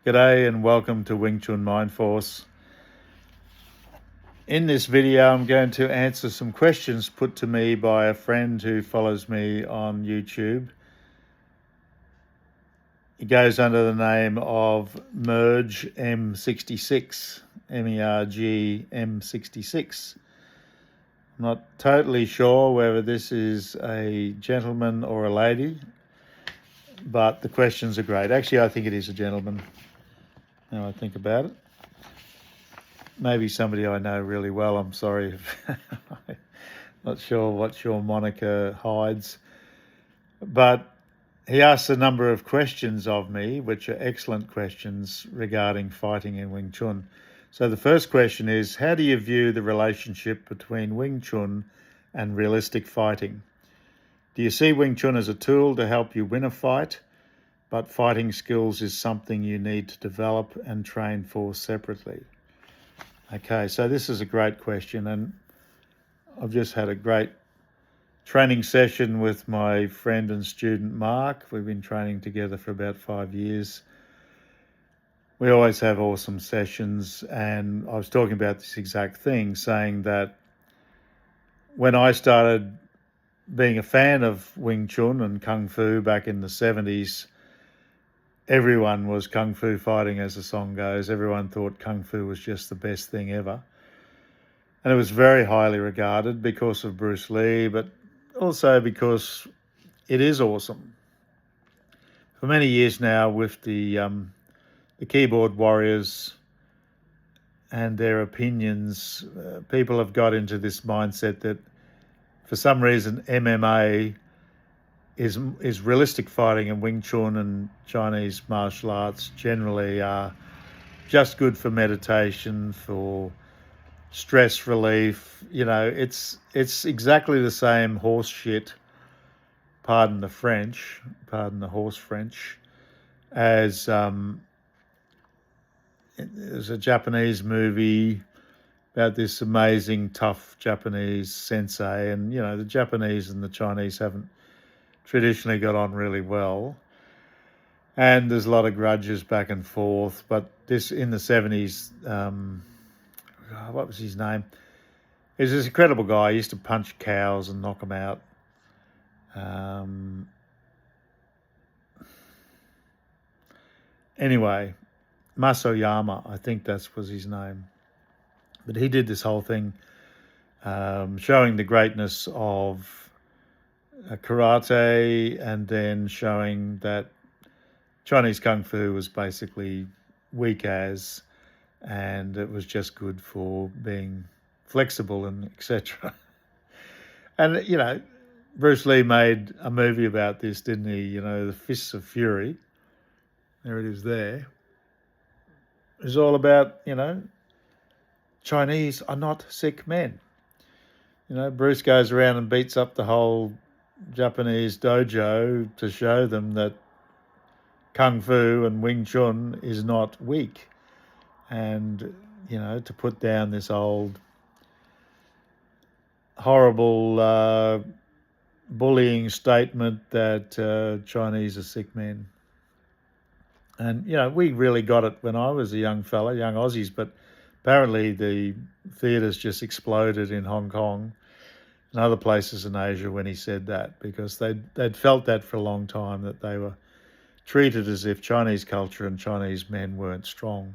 G'day and welcome to Wing Chun Mind Force. In this video, I'm going to answer some questions put to me by a friend who follows me on YouTube. He goes under the name of Merge M66, MERG M66. I'm not totally sure whether this is a gentleman or a lady, but the questions are great. Actually, I think it is a gentleman, now I think about it. Maybe somebody I know really well. I'm sorry. I'm not sure what your moniker hides. But he asks a number of questions of me, which are excellent questions regarding fighting in Wing Chun. So the first question is, how do you view the relationship between Wing Chun and realistic fighting? Do you see Wing Chun as a tool to help you win a fight, but fighting skills is something you need to develop and train for separately? Okay, so this is a great question, and I've just had a great training session with my friend and student Mark. We've been training together for about 5 years. We always have awesome sessions, and I was talking about this exact thing, saying that when I started being a fan of Wing Chun and Kung Fu back in the 70s, everyone was Kung Fu fighting, as the song goes. Everyone thought Kung Fu was just the best thing ever. And it was very highly regarded because of Bruce Lee, but also because it is awesome. For many years now, with the keyboard warriors and their opinions, people have got into this mindset that for some reason MMA is realistic fighting, and Wing Chun and Chinese martial arts generally are just good for meditation, for stress relief. You know, it's exactly the same horse shit, pardon the French, pardon the horse French, as there's a Japanese movie about this amazing tough Japanese sensei, and the Japanese and the Chinese haven't traditionally got on really well, and there's a lot of grudges back and forth. But this, in the 70s, what was his name? He was this incredible guy. He used to punch cows and knock them out. Anyway, Masoyama, I think that was his name. But he did this whole thing showing the greatness of karate, and then showing that Chinese Kung Fu was basically weak as, and it was just good for being flexible and etc. And Bruce Lee made a movie about this, didn't he? The Fists of Fury. There it is there. It's all about, Chinese are not sick men. Bruce goes around and beats up the whole Japanese dojo to show them that Kung Fu and Wing Chun is not weak. And, to put down this old horrible bullying statement that Chinese are sick men. And, we really got it when I was a young fella, young Aussies, but apparently the theatres just exploded in Hong Kong and other places in Asia when he said that, because they'd felt that for a long time, that they were treated as if Chinese culture and Chinese men weren't strong.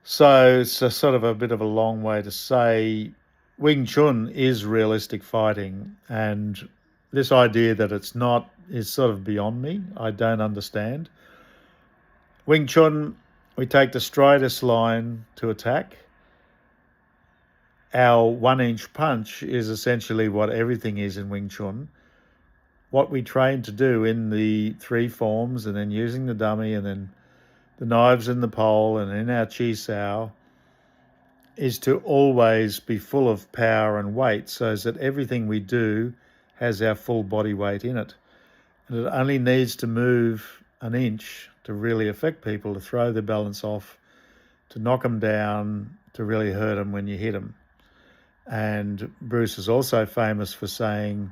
So it's a sort of a bit of a long way to say Wing Chun is realistic fighting, and this idea that it's not is sort of beyond me. I don't understand. Wing Chun, we take the straightest line to attack. Our 1-inch punch is essentially what everything is in Wing Chun. What we train to do in the 3 forms, and then using the dummy, and then the knives and the pole, and in our chi sao, is to always be full of power and weight, so that everything we do has our full body weight in it. And it only needs to move an inch to really affect people, to throw their balance off, to knock them down, to really hurt them when you hit them. And Bruce is also famous for saying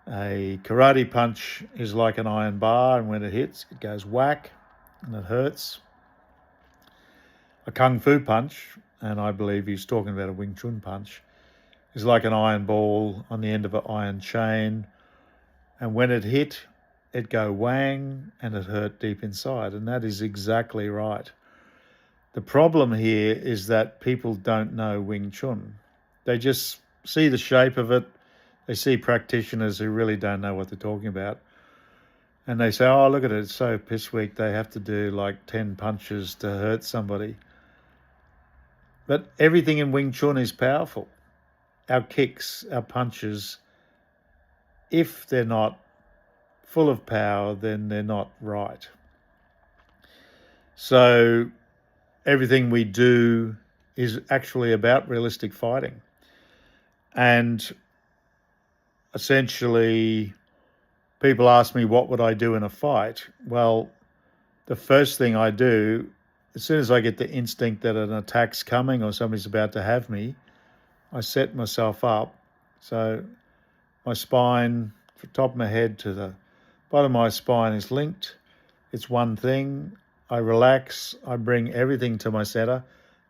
a karate punch is like an iron bar, and when it hits, it goes whack. and it hurts. A Kung Fu punch, and I believe he's talking about a Wing Chun punch, is like an iron ball on the end of an iron chain, and when it hit, it go whang, and it hurt deep inside, and that is exactly right. The problem here is that people don't know Wing Chun. They just see the shape of it. They see practitioners who really don't know what they're talking about. And they say, oh, look at it, it's so piss weak, they have to do like 10 punches to hurt somebody. But everything in Wing Chun is powerful. Our kicks, our punches, if they're not full of power, then they're not right. So everything we do is actually about realistic fighting. And essentially, people ask me, what would I do in a fight? Well, the first thing I do, as soon as I get the instinct that an attack's coming or somebody's about to have me, I set myself up. So my spine, from the top of my head to the bottom of my spine is linked. It's one thing. I relax. I bring everything to my center.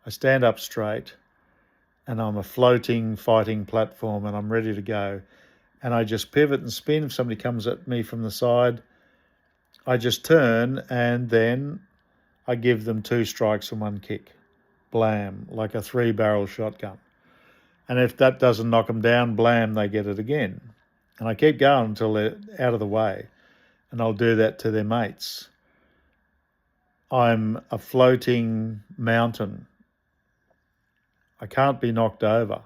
I stand up straight, and I'm a floating fighting platform, and I'm ready to go. And I just pivot and spin. If somebody comes at me from the side, I just turn, and then I give them 2 strikes and 1 kick. Blam, like a 3-barrel shotgun. And if that doesn't knock them down, blam, they get it again. And I keep going until they're out of the way. And I'll do that to their mates. I'm a floating mountain. I can't be knocked over.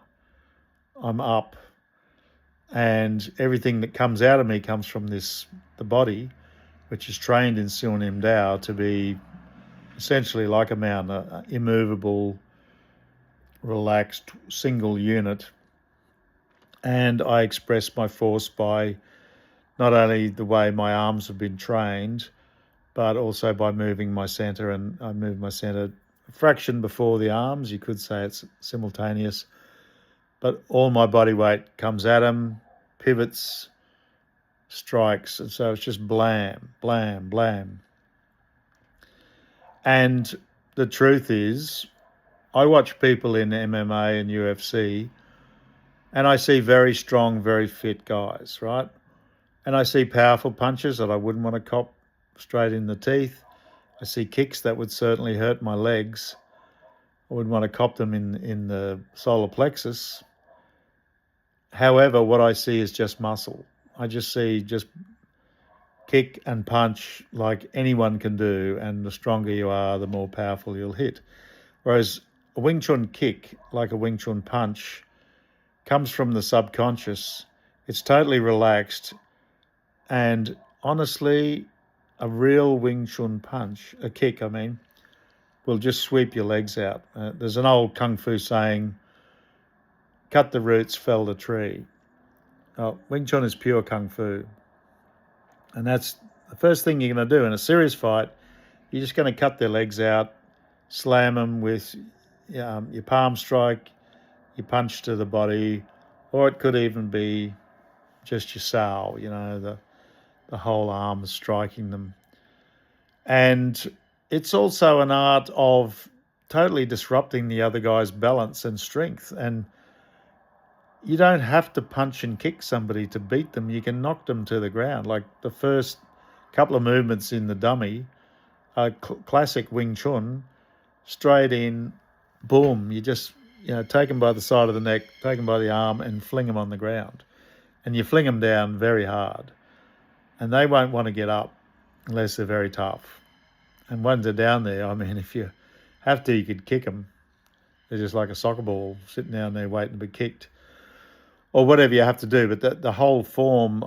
I'm up. And everything that comes out of me comes from the body, which is trained in Siu Nim Dao to be essentially like a mountain, an immovable, relaxed, single unit. And I express my force by not only the way my arms have been trained, but also by moving my center. And I move my center a fraction before the arms. You could say it's simultaneous. But all my body weight comes at them, pivots, strikes. And so it's just blam, blam, blam. And the truth is, I watch people in MMA and UFC, and I see very strong, very fit guys, right? And I see powerful punches that I wouldn't want to cop straight in the teeth. I see kicks that would certainly hurt my legs. I wouldn't want to cop them in the solar plexus. However, what I see is just muscle. I just see just kick and punch like anyone can do, and the stronger you are, the more powerful you'll hit. Whereas a Wing Chun kick, like a Wing Chun punch, comes from the subconscious. It's totally relaxed. And honestly, a real Wing Chun punch, a kick, will just sweep your legs out. There's an old Kung Fu saying, cut the roots, fell the tree. Wing Chun is pure Kung Fu. And that's the first thing you're going to do in a serious fight. You're just going to cut their legs out, slam them with your palm strike, your punch to the body, or it could even be just your sao, the whole arm striking them. And it's also an art of totally disrupting the other guy's balance and strength. And you don't have to punch and kick somebody to beat them. You can knock them to the ground. Like the first couple of movements in the dummy are classic Wing Chun, straight in, boom. You just, take them by the side of the neck, take them by the arm and fling them on the ground. And you fling them down very hard. And they won't want to get up unless they're very tough. And once they're down there, if you have to, you could kick them. They're just like a soccer ball sitting down there waiting to be kicked. Or whatever you have to do. But the whole form,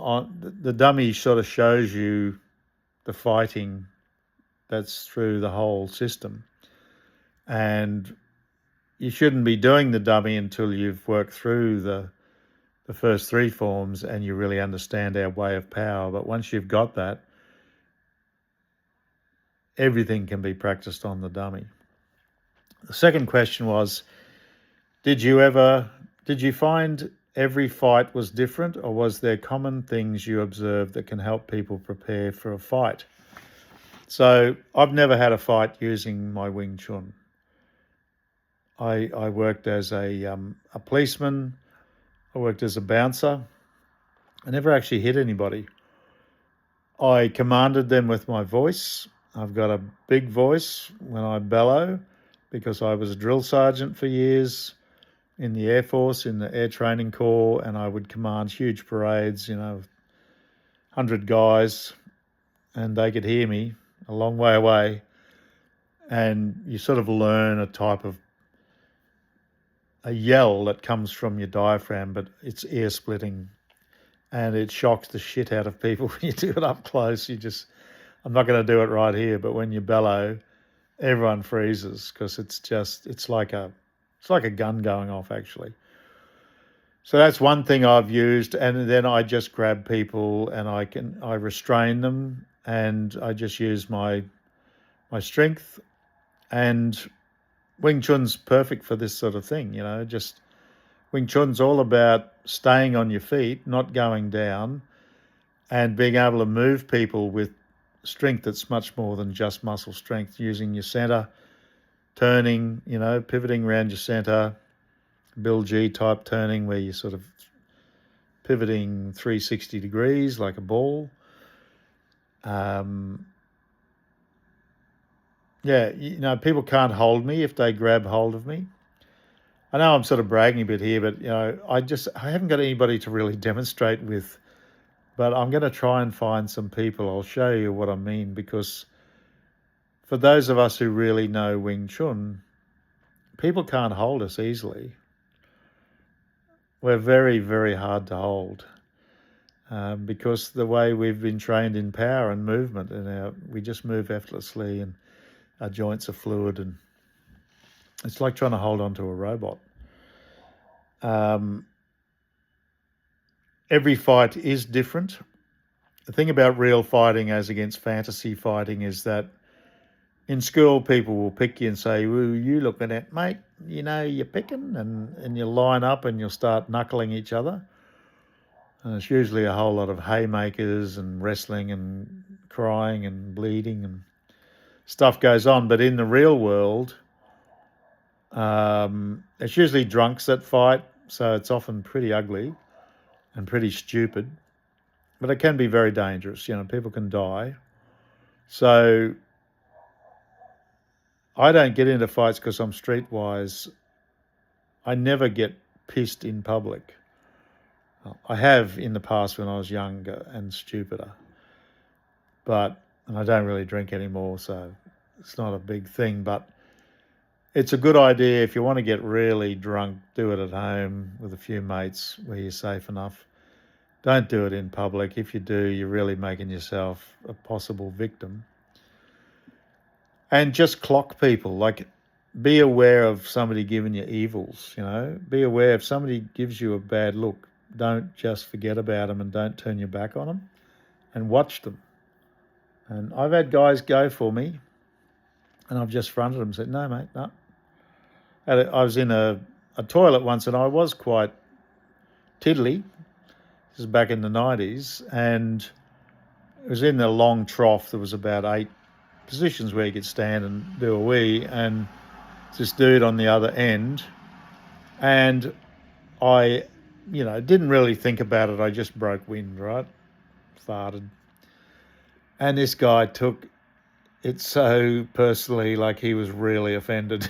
the dummy sort of shows you the fighting that's through the whole system. And you shouldn't be doing the dummy until you've worked through the first 3 forms and you really understand our way of power. But once you've got that, everything can be practiced on the dummy. The second question was, did you find every fight was different, or was there common things you observed that can help people prepare for a fight? So I've never had a fight using my Wing Chun. I worked as a policeman. I worked as a bouncer. I never actually hit anybody. I commanded them with my voice. I've got a big voice when I bellow because I was a drill sergeant for years in the Air Force, in the Air Training Corps, and I would command huge parades, 100 guys, and they could hear me a long way away. And you sort of learn a type of a yell that comes from your diaphragm, but it's ear splitting and it shocks the shit out of people when you do it up close. I'm not going to do it right here, but when you bellow, everyone freezes because it's like a gun going off actually. So that's one thing I've used, and then I just grab people and I restrain them, and I just use my strength. And Wing Chun's perfect for this sort of thing, just Wing Chun's all about staying on your feet, not going down, and being able to move people with strength that's much more than just muscle strength, using your center, turning, pivoting around your center, Bill G type turning where you're sort of pivoting 360 degrees like a ball. People can't hold me if they grab hold of me. I know I'm sort of bragging a bit here, but I haven't got anybody to really demonstrate with, but I'm going to try and find some people. I'll show you what I mean, because for those of us who really know Wing Chun, people can't hold us easily. We're very, very hard to hold because the way we've been trained in power and movement, and we just move effortlessly, and our joints are fluid, and it's like trying to hold on to a robot. Every fight is different. The thing about real fighting as against fantasy fighting is that in school people will pick you and say, well, you looking at, mate, you're picking, and you'll line up and you'll start knuckling each other. And it's usually a whole lot of haymakers and wrestling and crying and bleeding and stuff goes on. But in the real world, it's usually drunks that fight, so it's often pretty ugly and pretty stupid, but it can be very dangerous. People can die. So I don't get into fights because I'm streetwise. I never get pissed in public. I have in the past when I was younger and stupider, and I don't really drink anymore, so it's not a big thing. But it's a good idea if you want to get really drunk, do it at home with a few mates where you're safe enough. Don't do it in public. If you do, you're really making yourself a possible victim. And just clock people. Like, be aware of somebody giving you evils, Be aware if somebody gives you a bad look, don't just forget about them and don't turn your back on them, and watch them. And I've had guys go for me and I've just fronted them and said, no, mate, no. I was in a toilet once and I was quite tiddly. This is back in the 90s, and it was in the long trough. There was about 8 positions where you could stand and do a wee, and this dude on the other end, and I, didn't really think about it. I just broke wind, right? Farted. And this guy took it so personally, like he was really offended.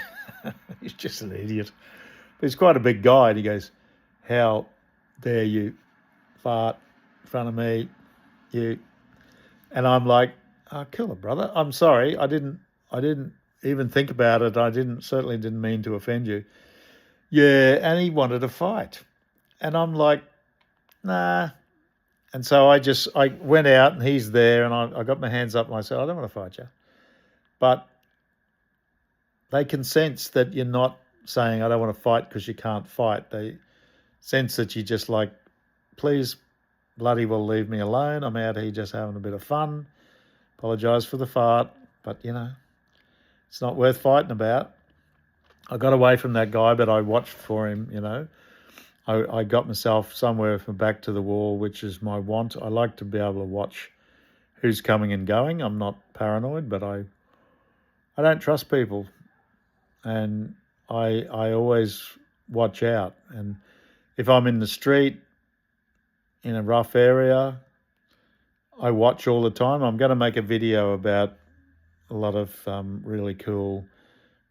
He's just an idiot. But he's quite a big guy, and he goes, how dare you fart in front of me, you? And I'm like, oh, kill it, brother. I'm sorry. I didn't even think about it. Certainly didn't mean to offend you. Yeah, and he wanted to fight. And I'm like, nah. And so I went out, and he's there, and I got my hands up and I said, I don't want to fight you. But they can sense that you're not saying, I don't want to fight because you can't fight. They sense that you just like, please bloody well leave me alone. I'm out here just having a bit of fun. Apologise for the fart, but it's not worth fighting about. I got away from that guy, but I watched for him, I got myself somewhere with my back to the wall, which is my want. I like to be able to watch who's coming and going. I'm not paranoid, but I don't trust people, and I always watch out. And if I'm in the street in a rough area, I watch all the time. I'm going to make a video about a lot of really cool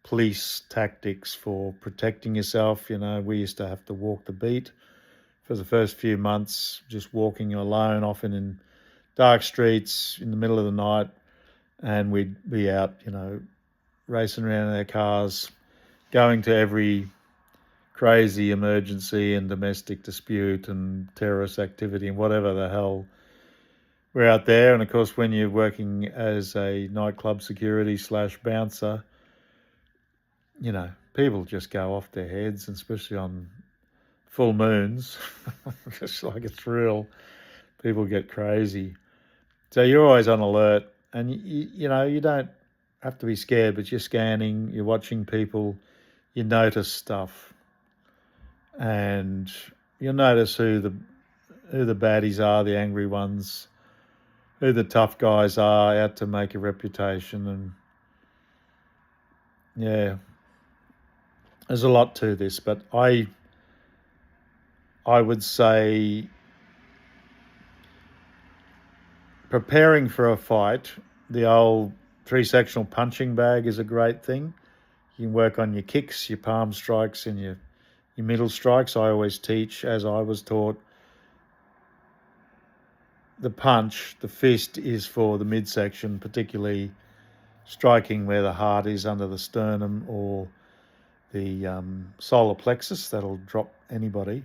police tactics for protecting yourself. You know, we used to have to walk the beat for the first few months, just walking alone, often in dark streets in the middle of the night, and we'd be out, you know, racing around in our cars, going to every crazy emergency and domestic dispute and terrorist activity and whatever the hell we're out there. And of course, when you're working as a nightclub security / bouncer, you know, people just go off their heads, and especially on full moons, just like it's real. People get crazy. So you're always on alert, and you know, you don't have to be scared, but you're scanning, you're watching people, you notice stuff, and you'll notice who the baddies are, the angry ones, who the tough guys are out to make a reputation. And yeah, there's a lot to this, but I would say preparing for a fight, the old 3-sectional punching bag is a great thing. You can work on your kicks, your palm strikes, and your middle strikes. I always teach, as I was taught, the punch, the fist, is for the midsection, particularly striking where the heart is under the sternum or the solar plexus. That'll drop anybody.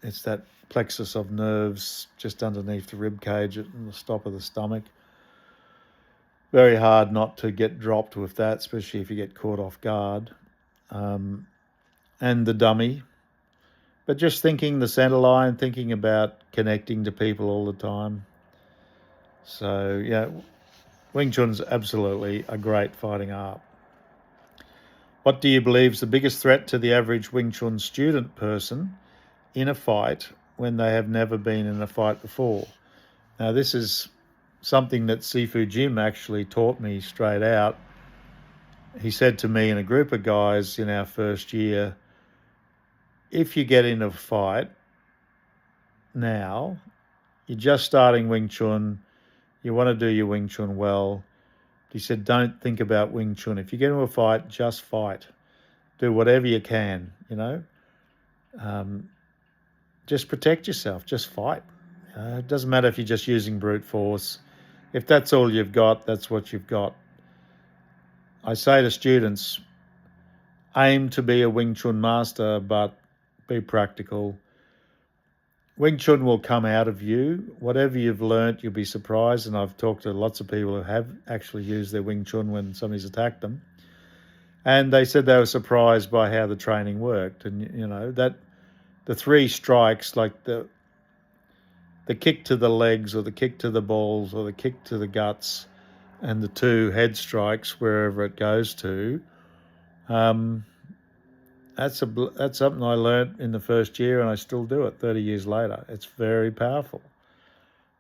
It's that plexus of nerves just underneath the rib cage and the top of the stomach. Very hard not to get dropped with that, especially if you get caught off guard. And the dummy. But just thinking the center line, thinking about connecting to people all the time. So, yeah, Wing Chun's absolutely a great fighting art. What do you believe is the biggest threat to the average Wing Chun student person in a fight when they have never been in a fight before? Now, this is something that Sifu Jim actually taught me straight out. He said to me and a group of guys in our first year, if you get in a fight now, you're just starting Wing Chun, you want to do your Wing Chun well. He said, don't think about Wing Chun. If you get into a fight, just fight. Do whatever you can, you know. Just protect yourself. Just fight. It doesn't matter if you're just using brute force. If that's all you've got, that's what you've got. I say to students, aim to be a Wing Chun master, but be practical. Wing Chun will come out of you. Whatever you've learnt, you'll be surprised. And I've talked to lots of people who have actually used their Wing Chun when somebody's attacked them. And they said they were surprised by how the training worked. And, you know, that the 3 strikes, like the kick to the legs or the kick to the balls or the kick to the guts and the 2 head strikes, wherever it goes to, that's something I learnt in the first year, and I still do it 30 years later. It's very powerful.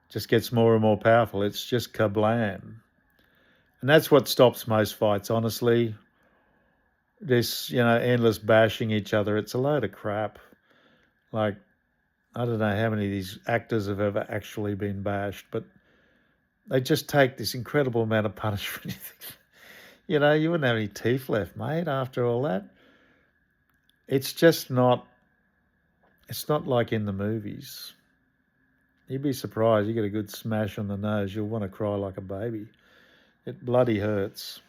It just gets more and more powerful. It's just kablam. And that's what stops most fights, honestly. This, you know, endless bashing each other, it's a load of crap. Like, I don't know how many of these actors have ever actually been bashed, but they just take this incredible amount of punishment. You know, you wouldn't have any teeth left, mate, after all that. It's just not, it's not like in the movies. You'd be surprised. You get a good smash on the nose, you'll want to cry like a baby. It bloody hurts.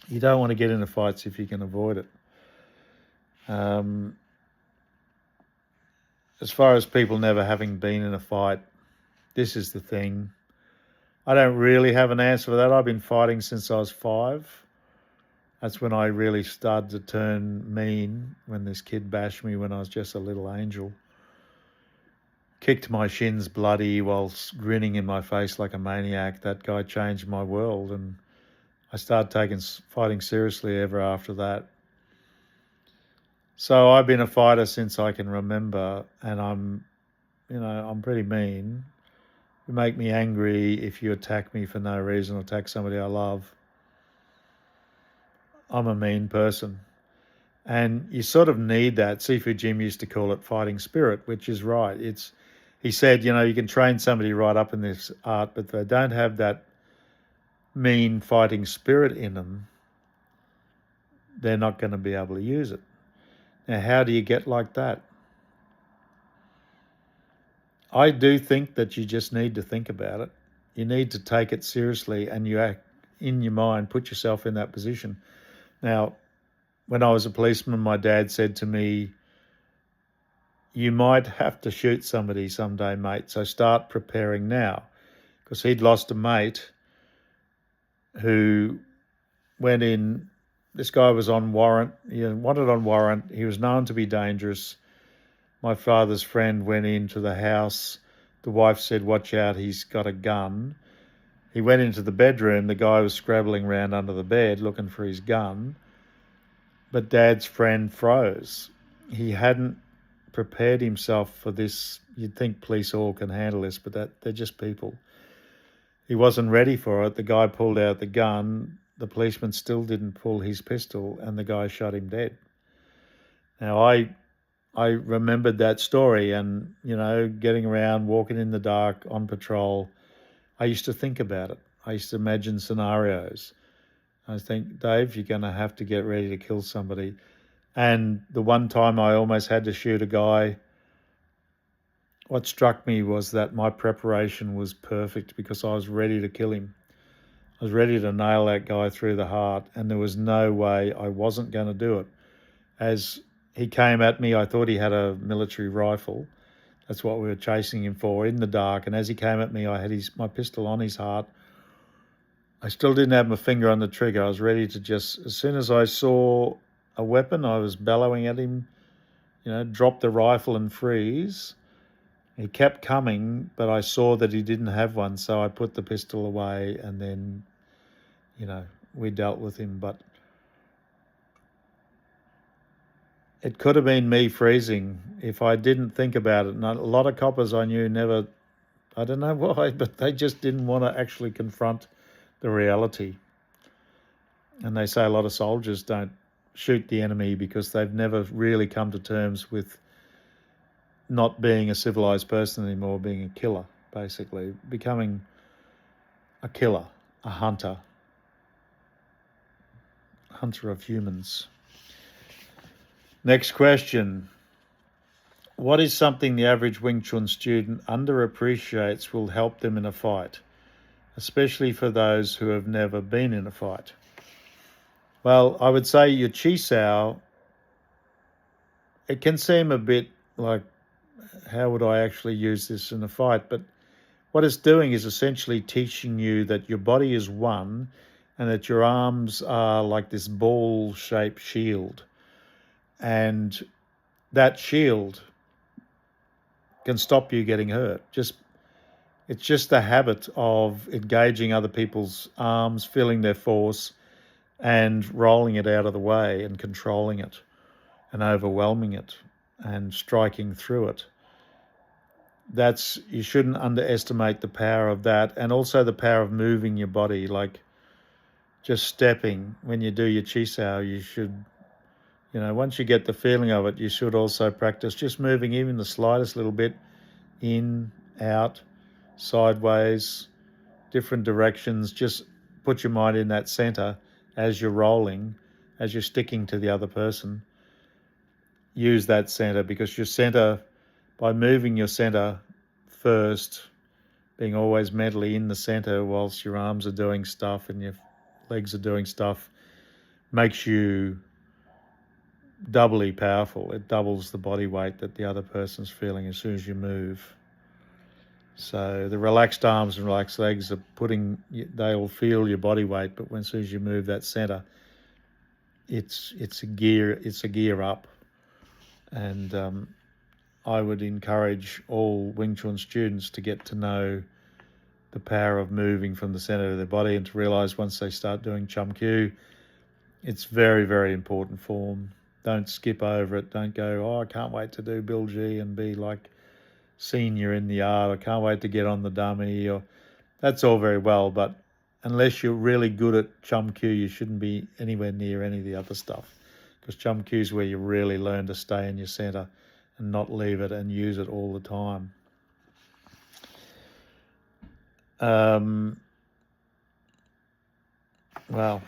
You don't want to get into fights if you can avoid it. As far as people never having been in a fight, this is the thing. I don't really have an answer for that. I've been fighting since I was 5. That's when I really started to turn mean, when this kid bashed me when I was just a little angel. Kicked my shins bloody whilst grinning in my face like a maniac. That guy changed my world, and I started taking fighting seriously ever after that. So I've been a fighter since I can remember, and I'm pretty mean, You make me angry if you attack me for no reason, or attack somebody I love. I'm a mean person. And you sort of need that. Sifu Jim used to call it fighting spirit, which is right. He said, you can train somebody right up in this art, but if they don't have that mean fighting spirit in them, they're not going to be able to use it. Now, how do you get like that? I do think that you just need to think about it. You need to take it seriously, and you act in your mind, put yourself in that position. Now, when I was a policeman, my dad said to me, you might have to shoot somebody someday, mate, so start preparing now. Because he'd lost a mate who went in. This guy was on warrant. He wanted on warrant. He was known to be dangerous. My father's friend went into the house. The wife said, watch out, he's got a gun. He went into the bedroom. The guy was scrabbling around under the bed looking for his gun. But Dad's friend froze. He hadn't prepared himself for this. You'd think police all can handle this, but they're just people. He wasn't ready for it. The guy pulled out the gun. The policeman still didn't pull his pistol, and the guy shot him dead. Now, I remembered that story, and, getting around, walking in the dark on patrol, I used to think about it. I used to imagine scenarios. I think, Dave, you're going to have to get ready to kill somebody. And the one time I almost had to shoot a guy, what struck me was that my preparation was perfect because I was ready to kill him. I was ready to nail that guy through the heart, and there was no way I wasn't going to do it. As he came at me, I thought he had a military rifle. That's what we were chasing him for in the dark. And as he came at me, I had my pistol on his heart. I still didn't have my finger on the trigger. I was ready to just, as soon as I saw a weapon, I was bellowing at him, drop the rifle and freeze. He kept coming, but I saw that he didn't have one, so I put the pistol away, and then, we dealt with him. But it could have been me freezing if I didn't think about it. And a lot of coppers I knew never, I don't know why, but they just didn't want to actually confront the reality. And they say a lot of soldiers don't shoot the enemy because they've never really come to terms with not being a civilized person anymore, being a killer, basically, becoming a killer, a hunter of humans. Next question. What is something the average Wing Chun student underappreciates will help them in a fight, especially for those who have never been in a fight? Well, I would say your Chi Sao, it can seem a bit like, how would I actually use this in a fight? But what it's doing is essentially teaching you that your body is one, and that your arms are like this ball-shaped shield. And that shield can stop you getting hurt. It's just the habit of engaging other people's arms, feeling their force, and rolling it out of the way and controlling it and overwhelming it and striking through it. You shouldn't underestimate the power of that, and also the power of moving your body, like just stepping. When you do your Chi Sao, you should, once you get the feeling of it, you should also practice just moving even the slightest little bit, in, out, sideways, different directions. Just put your mind in that center as you're rolling, as you're sticking to the other person. Use that center, because your center, by moving your center first, being always mentally in the center whilst your arms are doing stuff and your legs are doing stuff, makes you doubly powerful. It doubles the body weight that the other person's feeling as soon as you move. So the relaxed arms and relaxed legs they'll feel your body weight, but as soon as you move that center, it's a gear up. And I would encourage all Wing Chun students to get to know the power of moving from the center of their body, and to realize once they start doing Chum Kiu, it's very, very important form. Don't skip over it. Don't go, I can't wait to do Bill G and be like senior in the art, I can't wait to get on the dummy, or that's all very well, but unless you're really good at Chum Kiu, you shouldn't be anywhere near any of the other stuff, because Chum Kiu is where you really learn to stay in your centre and not leave it and use it all the time. Well,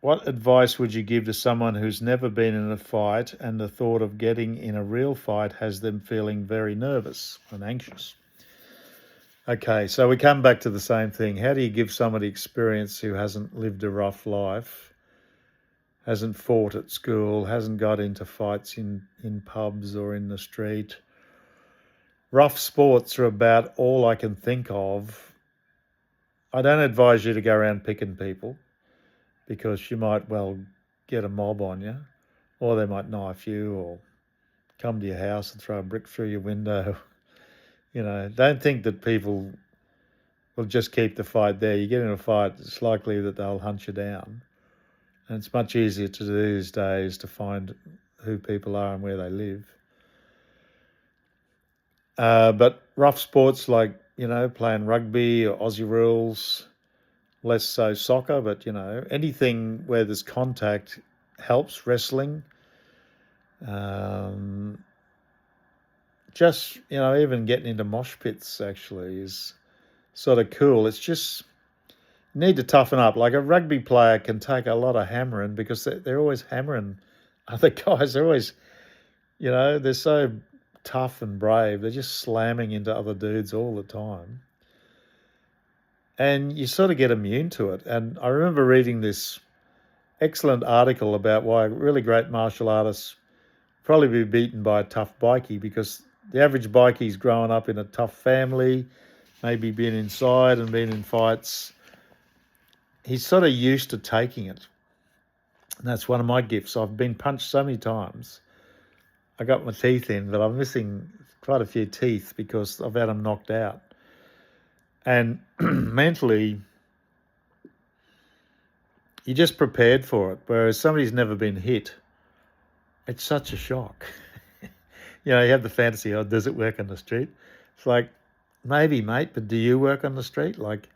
what advice would you give to someone who's never been in a fight and the thought of getting in a real fight has them feeling very nervous and anxious? Okay, so we come back to the same thing. How do you give somebody experience who hasn't lived a rough life, hasn't fought at school, hasn't got into fights in pubs or in the street? Rough sports are about all I can think of. I don't advise you to go around picking people, because you might well get a mob on you, or they might knife you or come to your house and throw a brick through your window. Don't think that people will just keep the fight there. You get in a fight, it's likely that they'll hunt you down. And it's much easier to do these days to find who people are and where they live. But rough sports like, playing rugby or Aussie rules, less so soccer, but, anything where there's contact helps. Wrestling. Just, even getting into mosh pits actually is sort of cool. It's just, you need to toughen up. Like a rugby player can take a lot of hammering, because they're always hammering other guys. They're always, they're so tough and brave. They're just slamming into other dudes all the time. And you sort of get immune to it. And I remember reading this excellent article about why really great martial artists probably be beaten by a tough bikie, because the average bikie's growing up in a tough family, maybe been inside and been in fights. He's sort of used to taking it. And that's one of my gifts. I've been punched so many times. I got my teeth in, but I'm missing quite a few teeth because I've had them knocked out. And mentally, you're just prepared for it. Whereas somebody's never been hit, it's such a shock. You have the fantasy, oh, does it work on the street? It's like, maybe, mate, but do you work on the street? Like,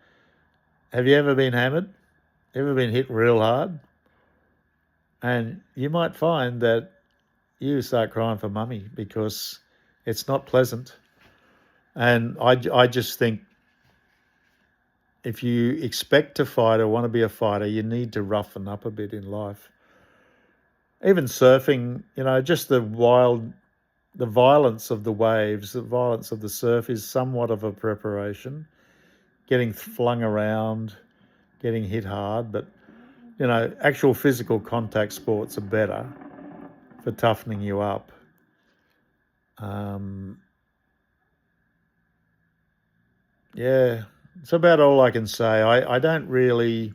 have you ever been hammered? Ever been hit real hard? And you might find that you start crying for mummy, because it's not pleasant. And I just think if you expect to fight or want to be a fighter, you need to roughen up a bit in life. Even surfing, just the violence of the waves, the violence of the surf is somewhat of a preparation. Getting flung around, getting hit hard, but, actual physical contact sports are better for toughening you up. Yeah, it's about all I can say. I don't really,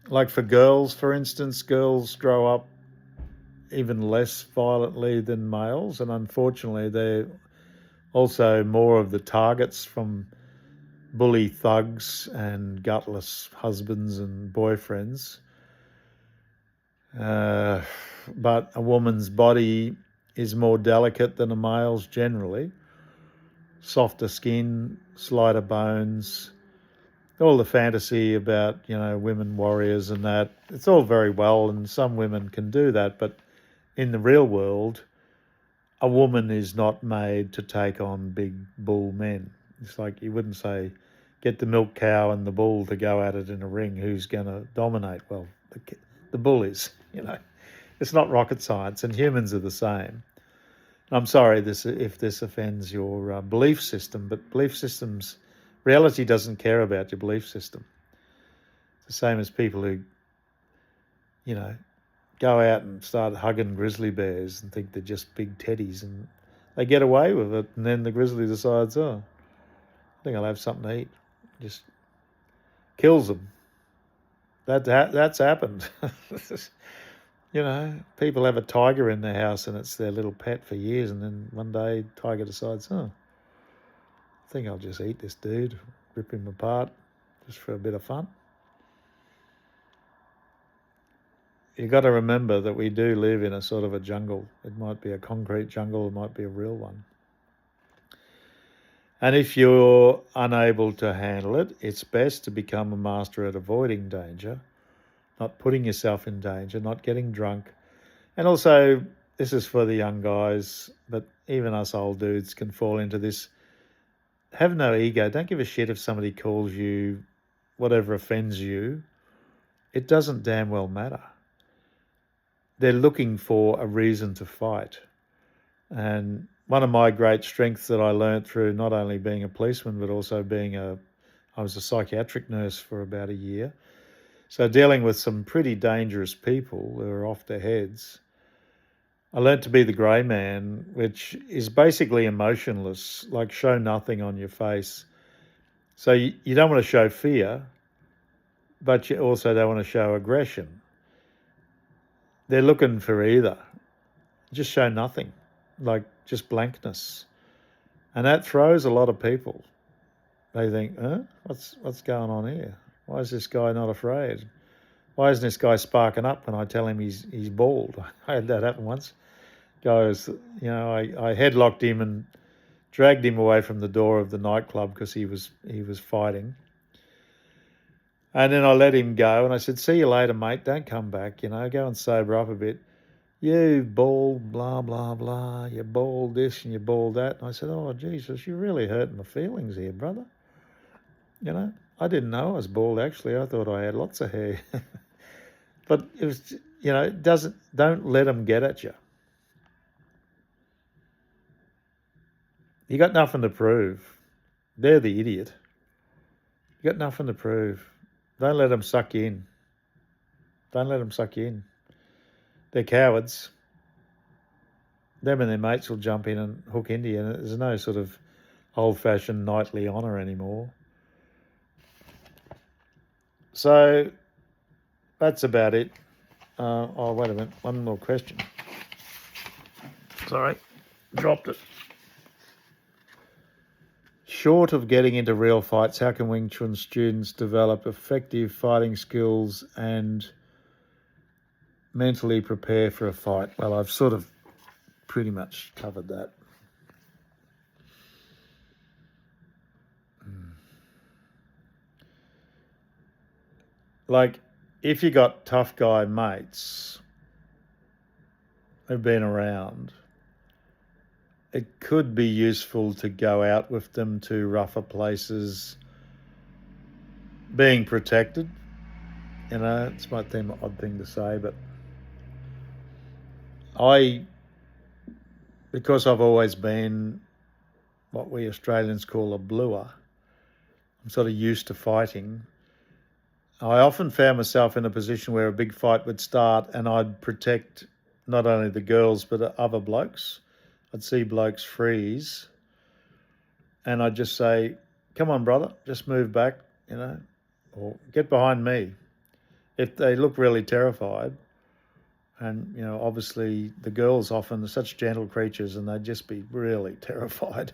like for girls, for instance, girls grow up even less violently than males, and unfortunately they're also more of the targets from bully thugs and gutless husbands and boyfriends. But a woman's body is more delicate than a male's generally. Softer skin, slighter bones, all the fantasy about, women warriors and that. It's all very well, and some women can do that, but in the real world, a woman is not made to take on big bull men. It's like you wouldn't say, get the milk cow and the bull to go at it in a ring. Who's going to dominate? Well, the bull is, It's not rocket science, and humans are the same. I'm sorry if this offends your belief system, but reality doesn't care about your belief system. It's the same as people who, go out and start hugging grizzly bears and think they're just big teddies, and they get away with it, and then the grizzly decides, oh, I think I'll have something to eat. Just kills them. That's happened. People have a tiger in their house and it's their little pet for years, and then one day tiger decides, oh, I think I'll just eat this dude, rip him apart, just for a bit of fun. you got to remember that we do live in a sort of a jungle. It might be a concrete jungle, it might be a real one. And if you're unable to handle it, it's best to become a master at avoiding danger, not putting yourself in danger, not getting drunk. And also, this is for the young guys, but even us old dudes can fall into this. Have no ego. Don't give a shit if somebody calls you whatever offends you. It doesn't damn well matter. They're looking for a reason to fight. And one of my great strengths that I learned through not only being a policeman, but also I was a psychiatric nurse for about a year. So dealing with some pretty dangerous people who are off their heads, I learned to be the grey man, which is basically emotionless, like show nothing on your face. So you don't want to show fear, but you also don't want to show aggression. They're looking for either. Just show nothing, like just blankness. And that throws a lot of people. They think, what's going on here? Why is this guy not afraid? Why isn't this guy sparking up when I tell him he's bald? I had that happen once. Guys, I headlocked him and dragged him away from the door of the nightclub because he was fighting. And then I let him go and I said, see you later, mate. Don't come back, go and sober up a bit. You bald, blah, blah, blah. You bald this and you bald that. And I said, oh, Jesus, you're really hurting my feelings here, brother. I didn't know I was bald, actually. I thought I had lots of hair. But it was, don't let them get at you. You got nothing to prove. They're the idiot. You got nothing to prove. Don't let them suck you in. Don't let them suck you in. They're cowards. Them and their mates will jump in and hook into you. And there's no sort of old-fashioned knightly honour anymore. So that's about it. Oh, wait a minute. One more question. Sorry, dropped it. Short of getting into real fights, how can Wing Chun students develop effective fighting skills and mentally prepare for a fight? Well, I've sort of pretty much covered that. Like, if you got tough guy mates who've been around, it could be useful to go out with them to rougher places, being protected. It might seem an odd thing to say, but because I've always been what we Australians call a bluer, I'm sort of used to fighting. I often found myself in a position where a big fight would start and I'd protect not only the girls but other blokes. I'd see blokes freeze and I'd just say, come on, brother, just move back, or get behind me. If they look really terrified, and, obviously the girls often are such gentle creatures and they'd just be really terrified.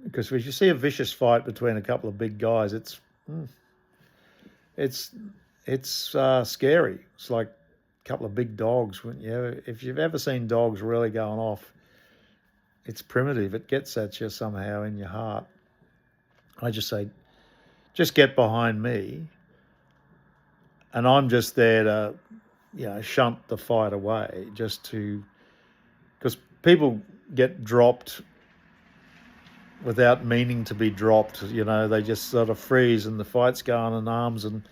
Because if you see a vicious fight between a couple of big guys, it's scary. It's like a couple of big dogs. If you've ever seen dogs really going off, it's primitive. It gets at you somehow in your heart. I just say, just get behind me, and I'm just there to, shunt the fight away, because people get dropped without meaning to be dropped. They just sort of freeze and the fight's going and arms and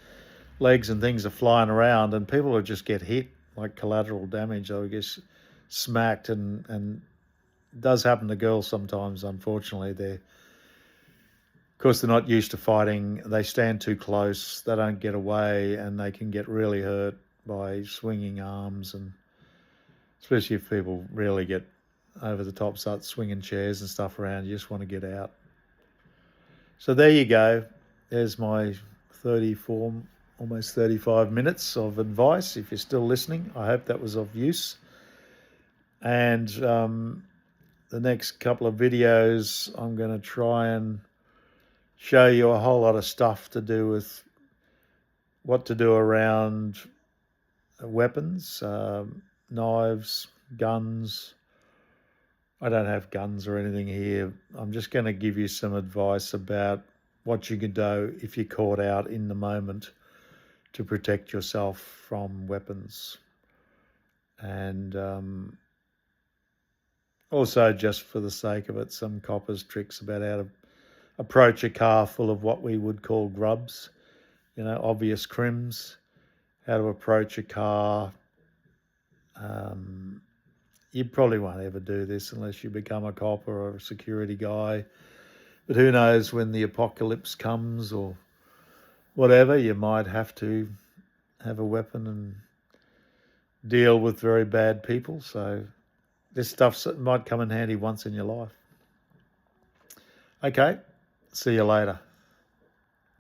legs and things are flying around and people will just get hit, like collateral damage. They'll get smacked, and it does happen to girls sometimes, unfortunately. Of course, they're not used to fighting. They stand too close, they don't get away, and they can get really hurt by swinging arms, and especially if people really get over the top, start swinging chairs and stuff around. You just want to get out. So there you go. There's my 34, almost 35 minutes of advice. If you're still listening, I hope that was of use. And the next couple of videos, I'm going to try and show you a whole lot of stuff to do with what to do around weapons, knives, guns. I don't have guns or anything here. I'm just going to give you some advice about what you can do if you're caught out in the moment to protect yourself from weapons. And also, just for the sake of it, some coppers' tricks about how to approach a car full of what we would call grubs, obvious crims, how to approach a car. You probably won't ever do this unless you become a cop or a security guy. But who knows, when the apocalypse comes or whatever, you might have to have a weapon and deal with very bad people. So this stuff might come in handy once in your life. Okay, see you later.